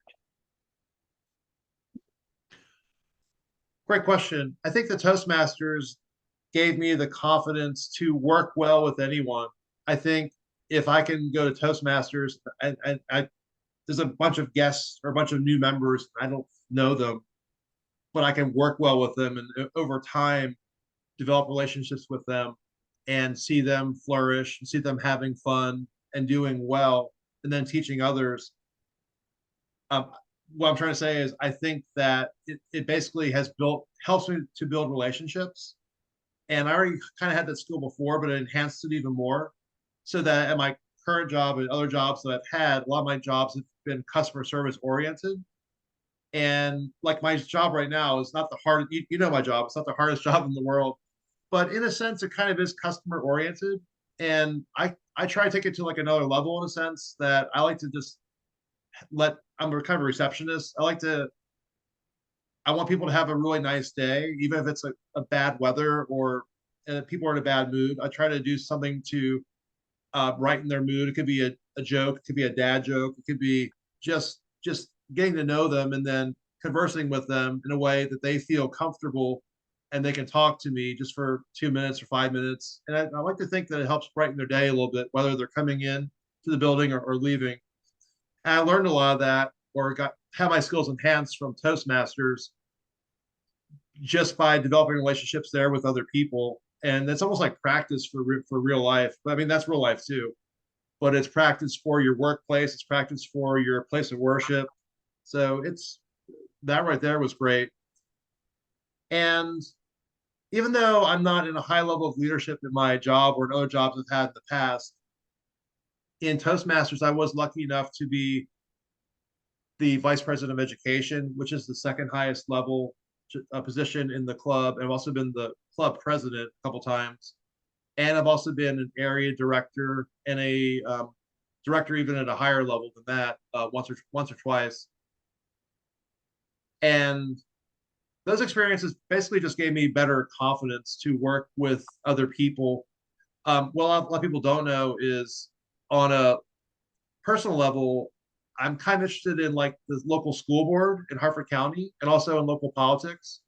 [SPEAKER 1] Great question. I think the Toastmasters gave me the confidence to work well with anyone. I think if I can go to Toastmasters, there's a bunch of guests or a bunch of new members. I don't know them, but I can work well with them and over time develop relationships with them and see them flourish and see them having fun and doing well and then teaching others. Um, what I'm trying to say is I think that it basically helps me to build relationships. And I already kind of had that skill before, but it enhanced it even more. So that at my current job and other jobs that I've had, a lot of my jobs have been customer service oriented. And like my job right now is not the hardest, you know my job, it's not the hardest job in the world, but in a sense, it kind of is customer oriented. And I try to take it to like another level in a sense that I like to just I'm a kind of a receptionist. I want people to have a really nice day, even if it's a bad weather or people are in a bad mood. I try to do something to brighten their mood. It could be a joke, it could be a dad joke, it could be just getting to know them and then conversing with them in a way that they feel comfortable and they can talk to me just for 2 minutes or 5 minutes. And I like to think that it helps brighten their day a little bit, whether they're coming in to the building or leaving. And I learned a lot of that or got have my skills enhanced from Toastmasters just by developing relationships there with other people. And it's almost like practice for real life. But I mean, that's real life too. But it's practice for your workplace. It's practice for your place of worship. So it's that right there was great. And even though I'm not in a high level of leadership in my job or in other jobs I've had in the past, in Toastmasters, I was lucky enough to be the vice president of education, which is the second highest level position in the club. And I've also been the club president a couple times. And I've also been an area director and a director even at a higher level than that once or twice. And those experiences basically just gave me better confidence to work with other people. What a lot of people don't know is on a personal level, I'm kind of interested in like the local school board in Harford County and also in local politics.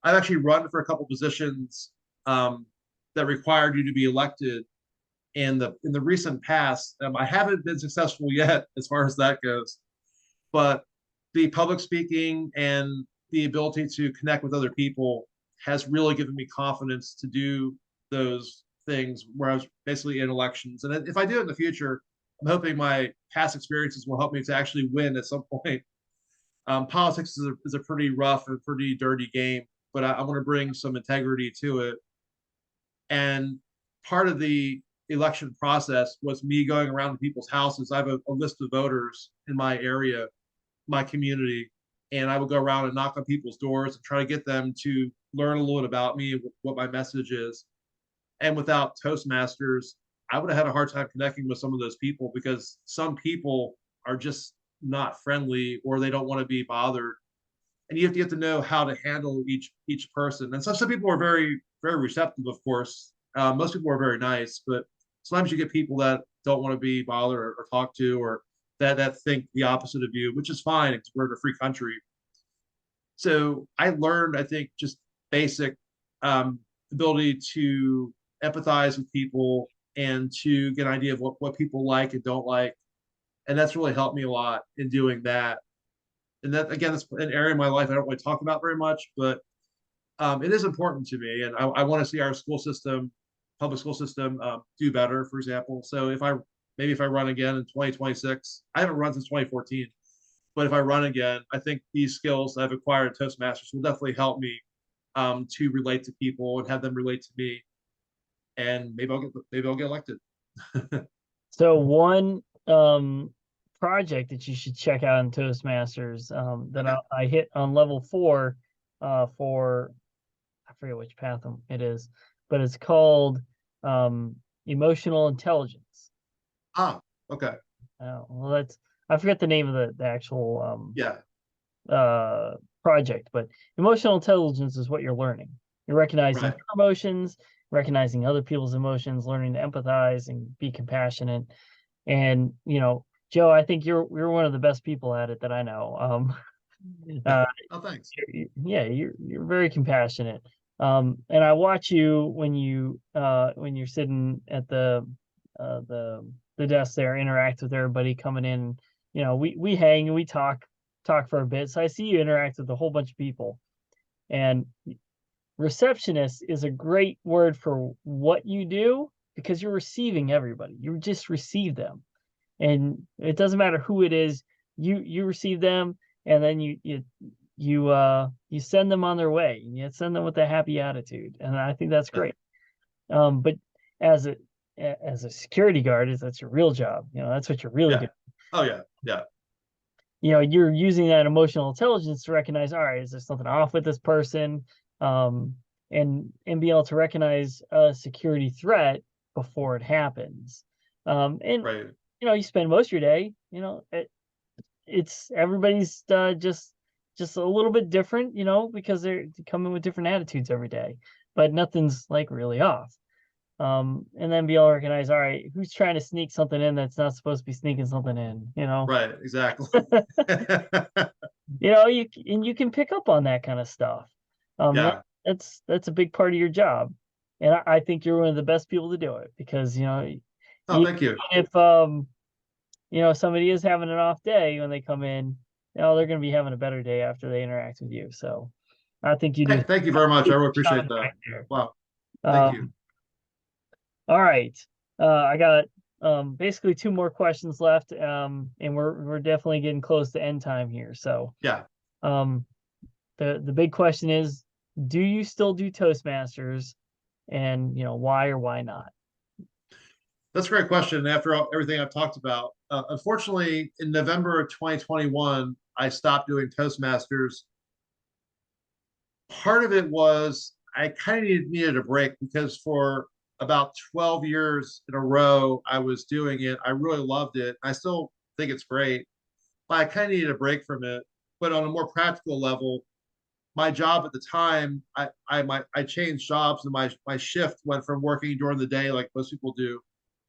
[SPEAKER 1] I've actually run for a couple positions that required you to be elected in the recent past. I haven't been successful yet as far as that goes, but the public speaking and the ability to connect with other people has really given me confidence to do those things where I was basically in elections. And if I do it in the future, I'm hoping my past experiences will help me to actually win at some point. Politics is a pretty rough and pretty dirty game, but I want to bring some integrity to it. And part of the election process was me going around to people's houses. I have a list of voters in my area, my community, and I would go around and knock on people's doors and try to get them to learn a little bit about me, what my message is. And without Toastmasters, I would have had a hard time connecting with some of those people because some people are just not friendly or they don't want to be bothered. And you have to get to know how to handle each person. And some people are very receptive, of course. Most people are very nice, but sometimes you get people that don't want to be bothered or talk to, or that think the opposite of you, which is fine because we're in a free country. So I learned, I think, just basic ability to empathize with people and to get an idea of what people like and don't like. And that's really helped me a lot in doing that. And that, again, it's an area of my life I don't really talk about very much, but it is important to me. And I want to see our school system, public school system, do better, for example. So if I run again in 2026, I haven't run since 2014, but if I run again, I think these skills I've acquired at Toastmasters will definitely help me to relate to people and have them relate to me. And maybe I'll get elected.
[SPEAKER 2] So one project that you should check out in Toastmasters that
[SPEAKER 1] Okay.
[SPEAKER 2] I hit on level 4 for I forget which path it is, but it's called emotional intelligence.
[SPEAKER 1] Ah, okay.
[SPEAKER 2] Well, that's I forget the name of the actual
[SPEAKER 1] Yeah.
[SPEAKER 2] project, but emotional intelligence is what you're learning. You're recognizing
[SPEAKER 1] Right.
[SPEAKER 2] your emotions, recognizing other people's emotions, learning to empathize and be compassionate. And Joe, I think you're one of the best people at it that I know. Uh,
[SPEAKER 1] Oh, thanks.
[SPEAKER 2] yeah, you're very compassionate. And I watch you when you're sitting at the desk there, interact with everybody coming in. We hang and we talk for a bit. So I see you interact with a whole bunch of people. And receptionist is a great word for what you do because you're receiving everybody. You just receive them. And it doesn't matter who it is, you receive them and then you send them on their way. You send them with a happy attitude. And I think that's
[SPEAKER 1] Yeah.
[SPEAKER 2] great. But as a security guard, that's your real job. That's what you're really
[SPEAKER 1] Yeah.
[SPEAKER 2] doing.
[SPEAKER 1] Oh, yeah. Yeah.
[SPEAKER 2] You're using that emotional intelligence to recognize, all right, is there something off with this person? And be able to recognize a security threat before it happens. And
[SPEAKER 1] Right.
[SPEAKER 2] you spend most of your day, it's everybody's just a little bit different, because they're coming with different attitudes every day, but nothing's like really off. And then be all organized. All right, who's trying to sneak something in that's not supposed to be sneaking something in?
[SPEAKER 1] Right. Exactly.
[SPEAKER 2] You can pick up on that kind of stuff. That,
[SPEAKER 1] Yeah.
[SPEAKER 2] that's a big part of your job, and I think you're one of the best people to do it because
[SPEAKER 1] Oh,
[SPEAKER 2] even
[SPEAKER 1] thank you.
[SPEAKER 2] if somebody is having an off day when they come in, they're going to be having a better day after they interact with you. So I think you do
[SPEAKER 1] Thank you very much. I really appreciate
[SPEAKER 2] shine
[SPEAKER 1] that.
[SPEAKER 2] right there.
[SPEAKER 1] Wow. Thank you.
[SPEAKER 2] Um, all right. I got basically two more questions left. And we're definitely getting close to end time here. So
[SPEAKER 1] Yeah.
[SPEAKER 2] um the big question is, do you still do Toastmasters, and why or why not?
[SPEAKER 1] That's a great question. After everything I've talked about, unfortunately, in November of 2021, I stopped doing Toastmasters. Part of it was I kind of needed a break because for about 12 years in a row, I was doing it. I really loved it. I still think it's great, but I kind of needed a break from it. But on a more practical level, my job at the time, I changed jobs, and my shift went from working during the day like most people do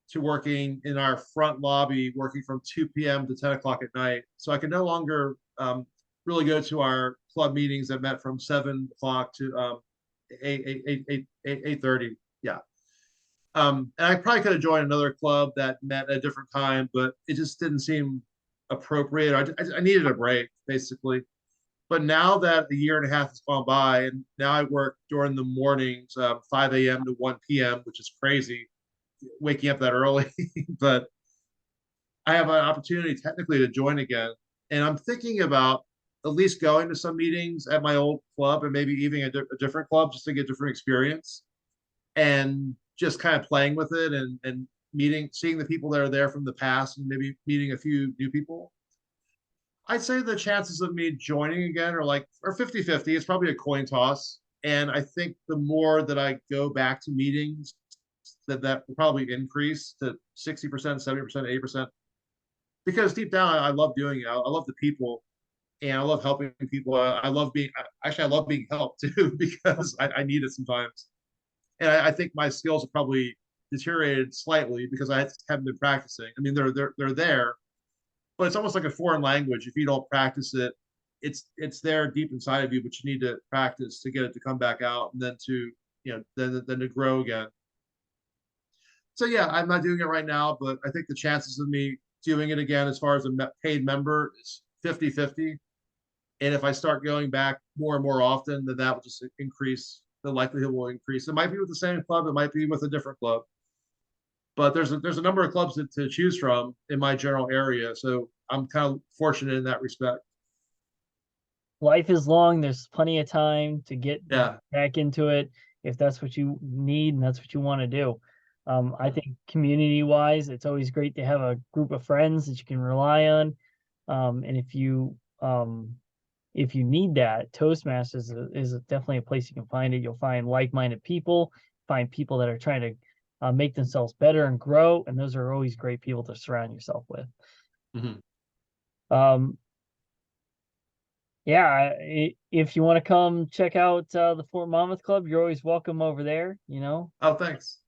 [SPEAKER 1] to working in our front lobby, working from 2 p.m. to 10 o'clock at night. So I could no longer really go to our club meetings that met from 7 o'clock to 8:30. Yeah. And I probably could have joined another club that met at a different time, but it just didn't seem appropriate. I needed a break, basically. But now that a year and a half has gone by, and now I work during the mornings, 5 a.m. to 1 p.m., which is crazy, waking up that early. But I have an opportunity technically to join again. And I'm thinking about at least going to some meetings at my old club and maybe even a different club just to get different experience and just kind of playing with it and seeing the people that are there from the past and maybe meeting a few new people. I'd say the chances of me joining again are 50-50. It's probably a coin toss. And I think the more that I go back to meetings, that will probably increase to 60%, 70%, 80%. Because deep down, I love doing it. I love the people, and I love helping people. I love being actually I love being helped too because I need it sometimes. And I think my skills have probably deteriorated slightly because I haven't been practicing. I mean, they're there, but it's almost like a foreign language. If you don't practice it, it's there deep inside of you, but you need to practice to get it to come back out, and then to then to grow again. So yeah, I'm not doing it right now, but I think the chances of me doing it again as far as a paid member is 50-50. And if I start going back more and more often, then that will just increase, the likelihood will increase. It might be with the same club, it might be with a different club. But there's a number of clubs to choose from in my general area. So I'm kind of fortunate in that respect.
[SPEAKER 2] Life is long. There's plenty of time to get
[SPEAKER 1] Yeah.
[SPEAKER 2] back into it if that's what you need and that's what you want to do. I think community wise, it's always great to have a group of friends that you can rely on. And if you need that, Toastmasters is definitely a place you can find it. You'll find like-minded people, find people that are trying to make themselves better and grow, and those are always great people to surround yourself with.
[SPEAKER 1] Mm-hmm.
[SPEAKER 2] Um, yeah, if you want to come check out the Fort Monmouth Club, you're always welcome over there.
[SPEAKER 1] Oh, thanks.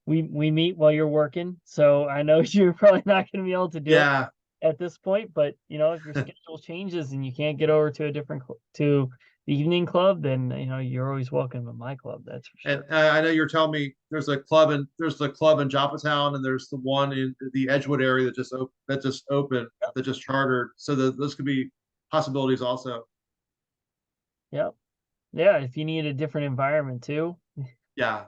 [SPEAKER 2] We meet while you're working, so I know you're probably not going to be able to do it
[SPEAKER 1] Yeah,
[SPEAKER 2] at this point. But if your schedule changes and you can't get over to a different to the evening club, then you're always welcome at my club. That's for
[SPEAKER 1] and
[SPEAKER 2] sure.
[SPEAKER 1] I know you're telling me there's the club in Joppatown, and there's the one in the Edgewood area that just chartered. So those could be possibilities also.
[SPEAKER 2] Yep. Yeah. If you need a different environment too,
[SPEAKER 1] Yeah,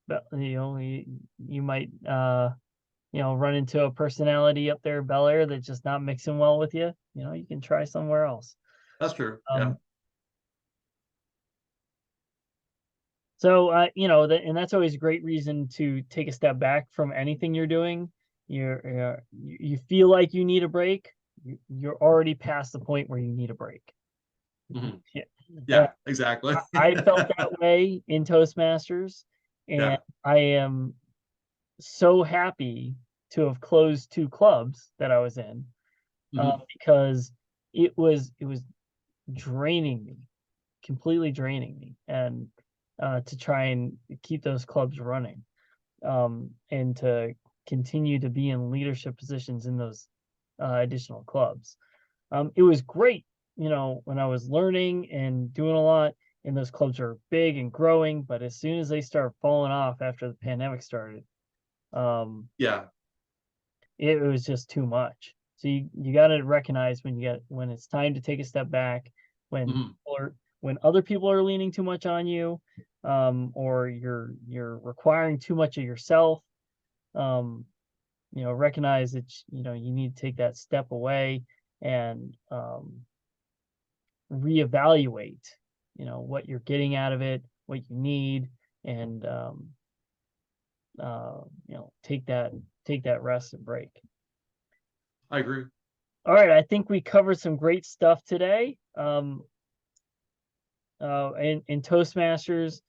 [SPEAKER 2] but you might run into a personality up there, Bel Air, that's just not mixing well with you. You can try somewhere else.
[SPEAKER 1] that's true. Yeah.
[SPEAKER 2] Um, so and that's always a great reason to take a step back from anything you're doing. You feel like you need a break. You're already past the point where you need a break.
[SPEAKER 1] Mhm.
[SPEAKER 2] Yeah.
[SPEAKER 1] Yeah, exactly.
[SPEAKER 2] I felt that way in Toastmasters, And
[SPEAKER 1] Yeah.
[SPEAKER 2] I am so happy to have closed 2 clubs that I was in,
[SPEAKER 1] Hmm.
[SPEAKER 2] because it was draining me, completely draining me, and to try and keep those clubs running, and to continue to be in leadership positions in those additional clubs. It was great, when I was learning and doing a lot, and those clubs are big and growing. But as soon as they start falling off after the pandemic started, um,
[SPEAKER 1] Yeah.
[SPEAKER 2] it was just too much. So you got to recognize when it's time to take a step back, when
[SPEAKER 1] Hmm.
[SPEAKER 2] when other people are leaning too much on you, or you're requiring too much of yourself. Um, recognize that you need to take that step away and reevaluate, what you're getting out of it, what you need, and take that rest and break.
[SPEAKER 1] I agree.
[SPEAKER 2] All right, I think we covered some great stuff today. In Toastmasters,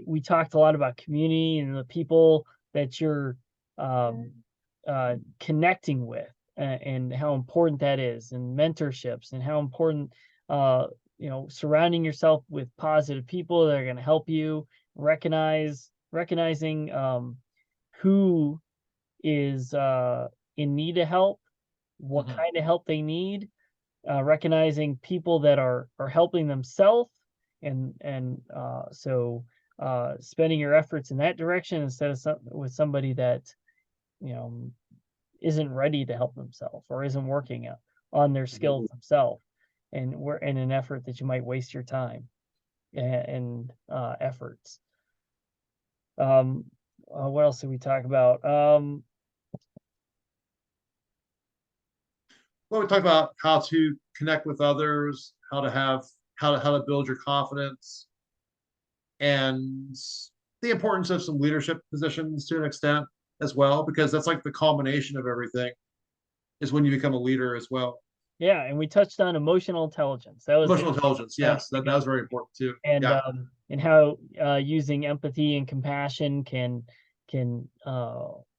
[SPEAKER 2] we talked a lot about community and the people that you're um, connecting with, and how important that is, and mentorships, and how important, surrounding yourself with positive people that are going to help you recognizing who is in need of help, what
[SPEAKER 1] Hmm.
[SPEAKER 2] kind of help they need, recognizing people that are helping themselves, and spending your efforts in that direction instead of with somebody that you know isn't ready to help themselves, or isn't working on their
[SPEAKER 1] Hmm.
[SPEAKER 2] skills themselves, and we're in an effort that you might waste your time and efforts. Um, what else did we talk about?
[SPEAKER 1] Well, we talked about how to connect with others, how to build your confidence, and the importance of some leadership positions to an extent as well, because that's like the culmination of everything is when you become a leader as well.
[SPEAKER 2] Yeah, and we touched on emotional intelligence. That was the
[SPEAKER 1] Emotional intelligence,
[SPEAKER 2] I wanted
[SPEAKER 1] yes,
[SPEAKER 2] to
[SPEAKER 1] that,
[SPEAKER 2] bring
[SPEAKER 1] that
[SPEAKER 2] up.
[SPEAKER 1] was very important too.
[SPEAKER 2] and
[SPEAKER 1] Yeah.
[SPEAKER 2] um and how using empathy and compassion can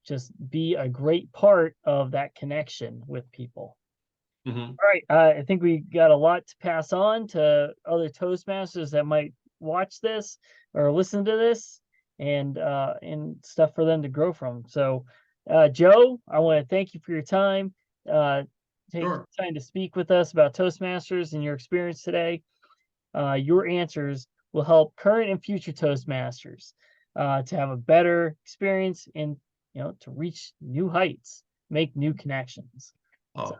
[SPEAKER 2] just be a great part of that connection with people.
[SPEAKER 1] Hmm.
[SPEAKER 2] All right, I think we got a lot to pass on to other Toastmasters that might watch this or listen to this, and stuff for them to grow from. So, Joe, I want to thank you for your time. Uh, Take
[SPEAKER 1] Sure.
[SPEAKER 2] time to speak with us about Toastmasters and your experience today. Your answers will help current and future Toastmasters to have a better experience, and to reach new heights, make new connections. So
[SPEAKER 1] Oh,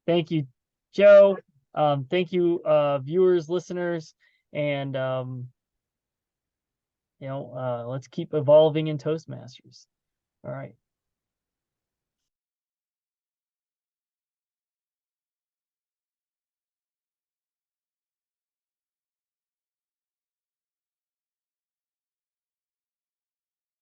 [SPEAKER 2] thank you, Joe. Thank you, viewers, listeners, and let's keep evolving in Toastmasters. All right.